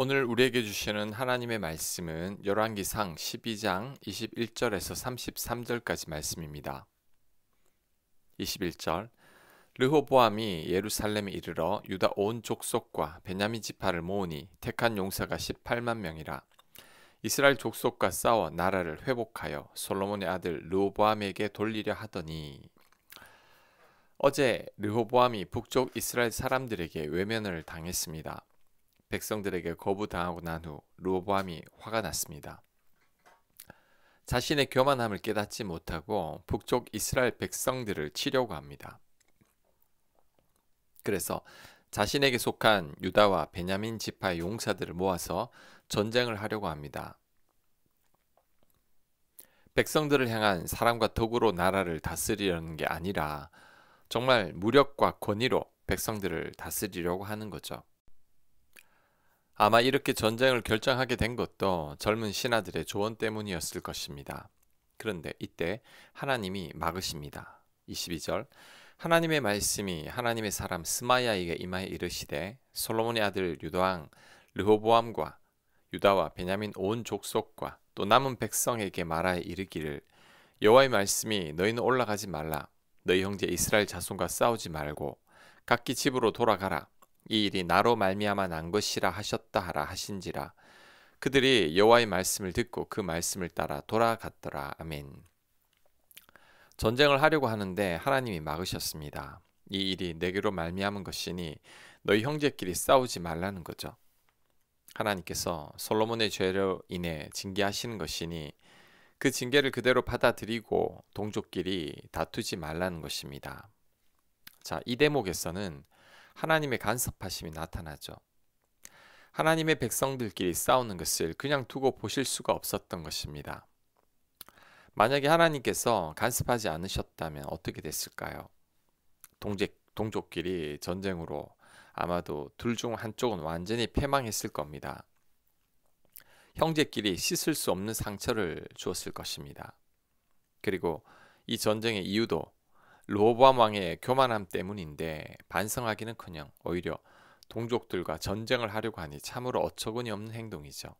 오늘 우리에게 주시는 하나님의 말씀은 열왕기상 12장 21절에서 33절까지 말씀입니다. 21절 르호보암이 예루살렘에 이르러 유다 온 족속과 베냐민 지파를 모으니 택한 용사가 18만 명이라. 이스라엘 족속과 싸워 나라를 회복하여 솔로몬의 아들 르호보암에게 돌리려 하더니, 어제 르호보암이 북쪽 이스라엘 사람들에게 외면을 당했습니다. 백성들에게 거부당하고 난 후 르호보암이 화가 났습니다. 자신의 교만함을 깨닫지 못하고 북쪽 이스라엘 백성들을 치려고 합니다. 그래서 자신에게 속한 유다와 베냐민 지파의 용사들을 모아서 전쟁을 하려고 합니다. 백성들을 향한 사랑과 덕으로 나라를 다스리려는 게 아니라 정말 무력과 권위로 백성들을 다스리려고 하는 거죠. 아마 이렇게 전쟁을 결정하게 된 것도 젊은 신하들의 조언 때문이었을 것입니다. 그런데 이때 하나님이 막으십니다. 22절 하나님의 말씀이 하나님의 사람 스마야에게 임하여 이르시되, 솔로몬의 아들 유다왕 르호보암과 유다와 베냐민 온 족속과 또 남은 백성에게 말하여 이르기를, 여호와의 말씀이 너희는 올라가지 말라. 너희 형제 이스라엘 자손과 싸우지 말고 각기 집으로 돌아가라. 이 일이 나로 말미암아 난 것이라 하셨다 하라 하신지라. 그들이 여호와의 말씀을 듣고 그 말씀을 따라 돌아갔더라. 아멘. 전쟁을 하려고 하는데 하나님이 막으셨습니다. 이 일이 내게로 말미암은 것이니 너희 형제끼리 싸우지 말라는 거죠. 하나님께서 솔로몬의 죄로 인해 징계하시는 것이니 그 징계를 그대로 받아들이고 동족끼리 다투지 말라는 것입니다. 자, 이 대목에서는 하나님의 간섭하심이 나타나죠. 하나님의 백성들끼리 싸우는 것을 그냥 두고 보실 수가 없었던 것입니다. 만약에 하나님께서 간섭하지 않으셨다면 어떻게 됐을까요? 동족끼리 전쟁으로 아마도 둘 중 한쪽은 완전히 패망했을 겁니다. 형제끼리 씻을 수 없는 상처를 주었을 것입니다. 그리고 이 전쟁의 이유도 르호보암 왕의 교만함 때문인데 반성하기는커녕 오히려 동족들과 전쟁을 하려고 하니 참으로 어처구니 없는 행동이죠.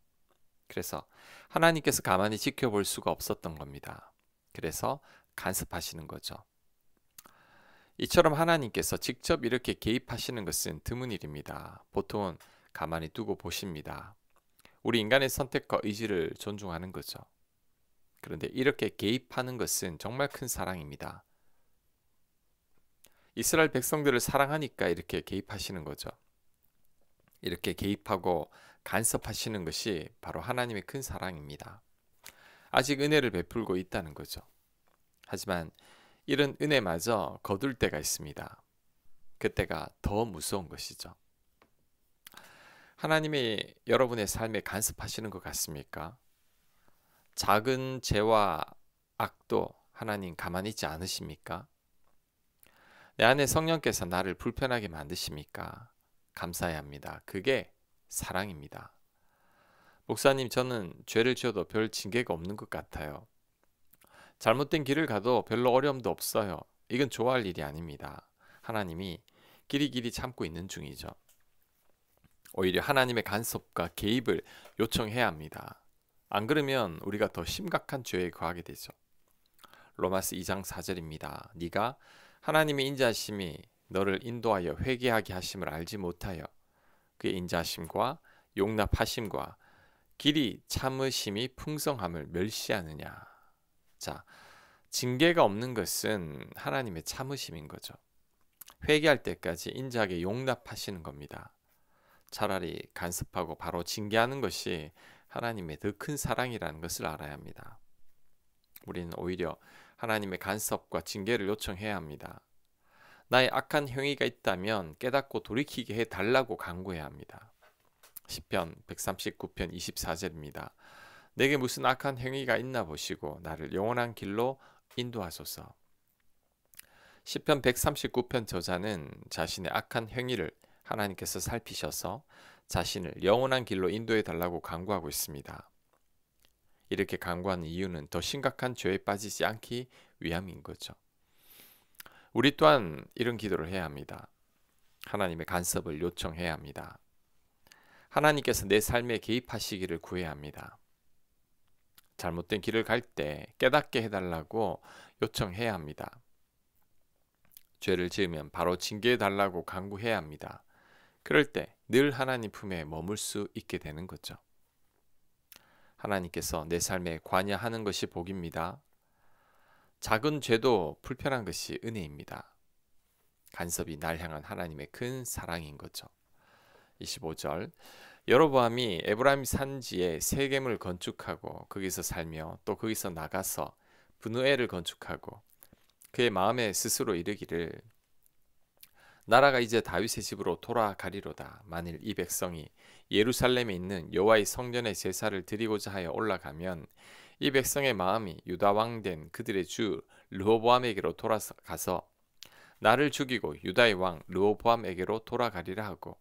그래서 하나님께서 가만히 지켜볼 수가 없었던 겁니다. 그래서 간섭하시는 거죠. 이처럼 하나님께서 직접 이렇게 개입하시는 것은 드문 일입니다. 보통은 가만히 두고 보십니다. 우리 인간의 선택과 의지를 존중하는 거죠. 그런데 이렇게 개입하는 것은 정말 큰 사랑입니다. 이스라엘 백성들을 사랑하니까 이렇게 개입하시는 거죠. 이렇게 개입하고 간섭하시는 것이 바로 하나님의 큰 사랑입니다. 아직 은혜를 베풀고 있다는 거죠. 하지만 이런 은혜마저 거둘 때가 있습니다. 그때가 더 무서운 것이죠. 하나님이 여러분의 삶에 간섭하시는 것 같습니까? 작은 죄와 악도 하나님 가만히 있지 않으십니까? 내 안에 성령께서 나를 불편하게 만드십니까? 감사해야 합니다. 그게 사랑입니다. 목사님, 저는 죄를 지어도 별 징계가 없는 것 같아요. 잘못된 길을 가도 별로 어려움도 없어요. 이건 좋아할 일이 아닙니다. 하나님이 길이길이 참고 있는 중이죠. 오히려 하나님의 간섭과 개입을 요청해야 합니다. 안 그러면 우리가 더 심각한 죄에 거하게 되죠. 로마서 2장 4절입니다. 네가 하나님의 인자하심이 너를 인도하여 회개하게 하심을 알지 못하여 그의 인자하심과 용납하심과 길이 참으심이 풍성함을 멸시하느냐. 자, 징계가 없는 것은 하나님의 참으심인 거죠. 회개할 때까지 인자하게 용납하시는 겁니다. 차라리 간섭하고 바로 징계하는 것이 하나님의 더 큰 사랑이라는 것을 알아야 합니다. 우리는 오히려 하나님의 간섭과 징계를 요청해야 합니다. 나의 악한 행위가 있다면 깨닫고 돌이키게 해달라고 간구해야 합니다. 시편 139편 24절입니다. 내게 무슨 악한 행위가 있나 보시고 나를 영원한 길로 인도하소서. 시편 139편 저자는 자신의 악한 행위를 하나님께서 살피셔서 자신을 영원한 길로 인도해 달라고 간구하고 있습니다. 이렇게 간구하는 이유는 더 심각한 죄에 빠지지 않기 위함인 거죠. 우리 또한 이런 기도를 해야 합니다. 하나님의 간섭을 요청해야 합니다. 하나님께서 내 삶에 개입하시기를 구해야 합니다. 잘못된 길을 갈 때 깨닫게 해달라고 요청해야 합니다. 죄를 지으면 바로 징계해달라고 간구해야 합니다. 그럴 때 늘 하나님 품에 머물 수 있게 되는 거죠. 하나님께서 내 삶에 관여하는 것이 복입니다. 작은 죄도 불편한 것이 은혜입니다. 간섭이 날 향한 하나님의 큰 사랑인 거죠. 25절 여로보암이 에브라임 산지에 세겜을 건축하고 거기서 살며 또 거기서 나가서 브누엘을 건축하고 그의 마음에 스스로 이르기를 나라가 이제 다윗의 집으로 돌아가리로다. 만일 이 백성이 예루살렘에 있는 여호와의 성전에 제사를 드리고자 하여 올라가면 이 백성의 마음이 유다 왕 된 그들의 주 르호보암에게로 돌아가서 나를 죽이고 유다의 왕 르호보암에게로 돌아가리라 하고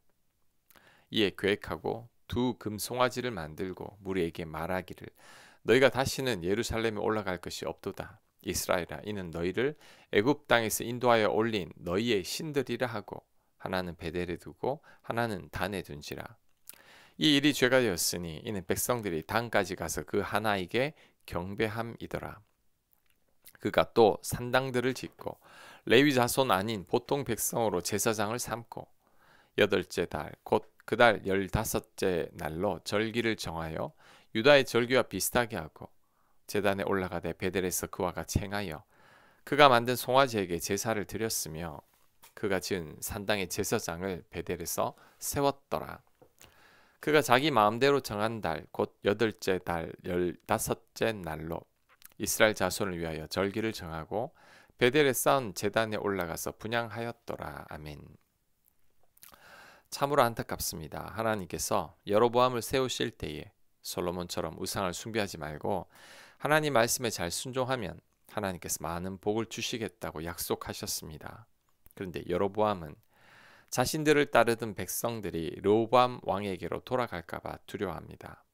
이에 계획하고 두 금송아지를 만들고 무리에게 말하기를 너희가 다시는 예루살렘에 올라갈 것이 없도다. 이스라엘아 이는 너희를 애굽 땅에서 인도하여 올린 너희의 신들이라 하고 하나는 베델에 두고 하나는 단에 둔지라. 이 일이 죄가 되었으니 이는 백성들이 단까지 가서 그 하나에게 경배함이더라. 그가 또 산당들을 짓고 레위 자손 아닌 보통 백성으로 제사장을 삼고 여덟째 달 곧 그달 15째 날로 절기를 정하여 유다의 절기와 비슷하게 하고 제단에 올라가되 베델에서 그와 같이 행하여 그가 만든 송아지에게 제사를 드렸으며 그가 지은 산당의 제사장을 베델에서 세웠더라. 그가 자기 마음대로 정한 달 곧 8째 달 15째 날로 이스라엘 자손을 위하여 절기를 정하고 베델에 쌓은 제단에 올라가서 분향하였더라. 아멘. 참으로 안타깝습니다. 하나님께서 여로보암을 세우실 때에 솔로몬처럼 우상을 숭배하지 말고 하나님 말씀에 잘 순종하면 하나님께서 많은 복을 주시겠다고 약속하셨습니다. 그런데 여로보암은 자신들을 따르던 백성들이 르호보암 왕에게로 돌아갈까 봐 두려워합니다.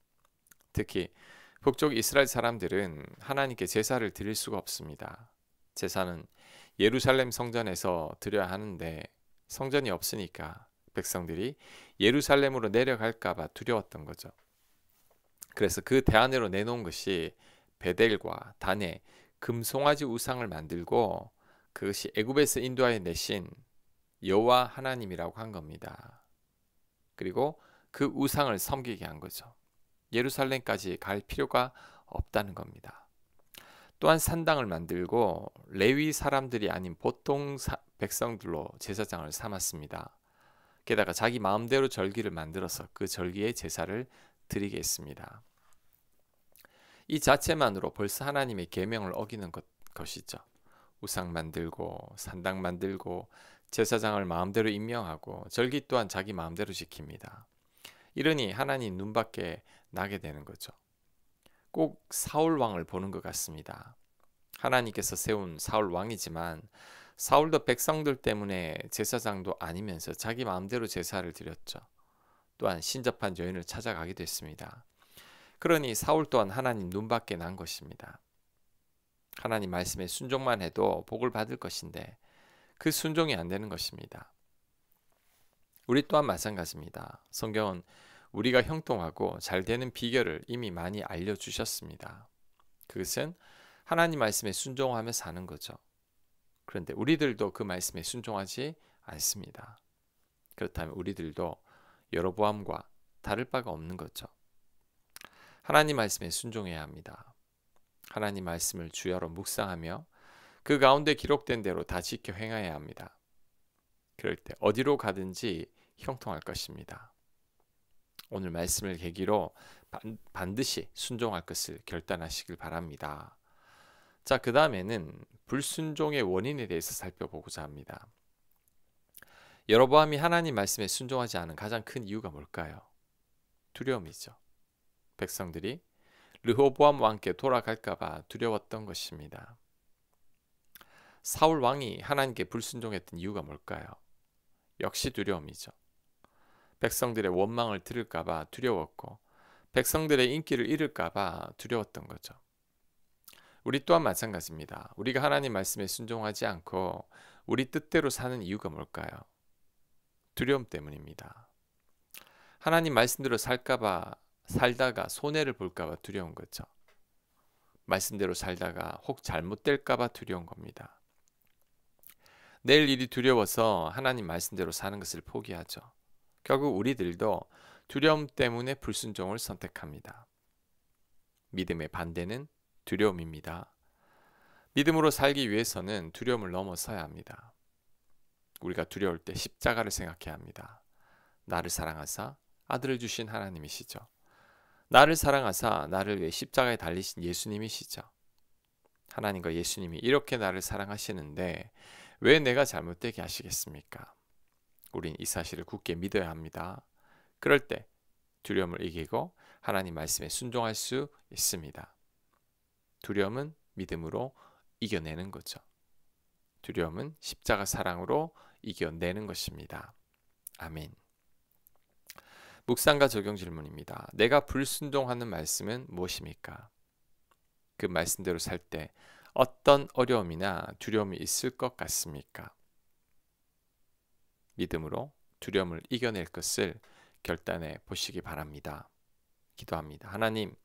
특히 북쪽 이스라엘 사람들은 하나님께 제사를 드릴 수가 없습니다. 제사는 예루살렘 성전에서 드려야 하는데 성전이 없으니까 백성들이 예루살렘으로 내려갈까 봐 두려웠던 거죠. 그래서 그 대안으로 내놓은 것이 베델과 단에 금송아지 우상을 만들고 그것이 애굽에서 인도하여 내신 여호와 하나님이라고 한 겁니다. 그리고 그 우상을 섬기게 한 거죠. 예루살렘까지 갈 필요가 없다는 겁니다. 또한 산당을 만들고 레위 사람들이 아닌 보통 백성들로 제사장을 삼았습니다. 게다가 자기 마음대로 절기를 만들어서 그 절기에 제사를 드리게 했습니다. 이 자체만으로 벌써 하나님의 계명을 어기는 것이죠. 우상 만들고 산당 만들고 제사장을 마음대로 임명하고 절기 또한 자기 마음대로 지킵니다. 이러니 하나님 눈밖에 나게 되는 거죠. 꼭 사울 왕을 보는 것 같습니다. 하나님께서 세운 사울 왕이지만 사울도 백성들 때문에 제사장도 아니면서 자기 마음대로 제사를 드렸죠. 또한 신접한 여인을 찾아가기도 했습니다. 그러니 사울 또한 하나님 눈밖에 난 것입니다. 하나님 말씀에 순종만 해도 복을 받을 것인데 그 순종이 안 되는 것입니다. 우리 또한 마찬가지입니다. 성경은 우리가 형통하고 잘 되는 비결을 이미 많이 알려주셨습니다. 그것은 하나님 말씀에 순종하며 사는 거죠. 그런데 우리들도 그 말씀에 순종하지 않습니다. 그렇다면 우리들도 여로보암과 다를 바가 없는 거죠. 하나님 말씀에 순종해야 합니다. 하나님 말씀을 주야로 묵상하며 그 가운데 기록된 대로 다 지켜 행해야 합니다. 그럴 때 어디로 가든지 형통할 것입니다. 오늘 말씀을 계기로 반드시 순종할 것을 결단하시길 바랍니다. 자, 그 다음에는 불순종의 원인에 대해서 살펴보고자 합니다. 여로보암이 하나님 말씀에 순종하지 않은 가장 큰 이유가 뭘까요? 두려움이죠. 백성들이 르호보암 왕께 돌아갈까 봐 두려웠던 것입니다. 사울 왕이 하나님께 불순종했던 이유가 뭘까요? 역시 두려움이죠. 백성들의 원망을 들을까 봐 두려웠고 백성들의 인기를 잃을까 봐 두려웠던 거죠. 우리 또한 마찬가지입니다. 우리가 하나님 말씀에 순종하지 않고 우리 뜻대로 사는 이유가 뭘까요? 두려움 때문입니다. 하나님 말씀대로 살다가 손해를 볼까봐 두려운 거죠. 말씀대로 살다가 혹 잘못될까봐 두려운 겁니다. 내일 일이 두려워서 하나님 말씀대로 사는 것을 포기하죠. 결국 우리들도 두려움 때문에 불순종을 선택합니다. 믿음의 반대는 두려움입니다. 믿음으로 살기 위해서는 두려움을 넘어서야 합니다. 우리가 두려울 때 십자가를 생각해야 합니다. 나를 사랑하사 아들을 주신 하나님이시죠. 나를 사랑하사 나를 위해 십자가에 달리신 예수님이시죠. 하나님과 예수님이 이렇게 나를 사랑하시는데 왜 내가 잘못되게 하시겠습니까? 우린 이 사실을 굳게 믿어야 합니다. 그럴 때 두려움을 이기고 하나님 말씀에 순종할 수 있습니다. 두려움은 믿음으로 이겨내는 거죠. 두려움은 십자가 사랑으로 이겨내는 것입니다. 아멘. 묵상과 적용 질문입니다. 내가 불순종하는 말씀은 무엇입니까? 그 말씀대로 살 때 어떤 어려움이나 두려움이 있을 것 같습니까? 믿음으로 두려움을 이겨낼 것을 결단해 보시기 바랍니다. 기도합니다. 하나님,